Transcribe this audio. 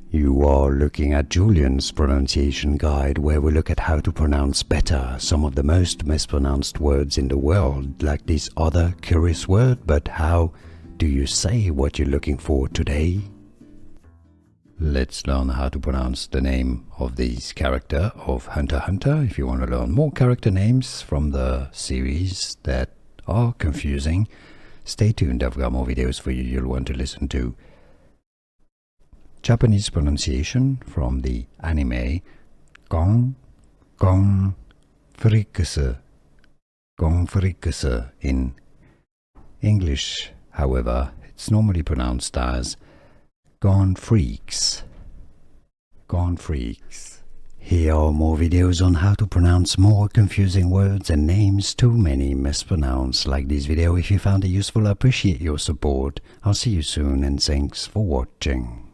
You are looking at Julian's pronunciation guide, where we look at how to pronounce better some of the most mispronounced words in the world, like this other curious word. But how do you say what you're looking for today? Let's learn how to pronounce the name of this character of Hunter x Hunter. If you want to learn more character names from the series that are confusing, stay tuned. I've got more videos for you you'll want to listen to. Japanese pronunciation from the anime Gon Freecs. Gon Freecs. In English, however, it's normally pronounced as Gon Freecs. Gon Freecs. Here are more videos on how to pronounce more confusing words and names too many mispronounced. Like this video if you found it useful. I appreciate your support. I'll see you soon and thanks for watching.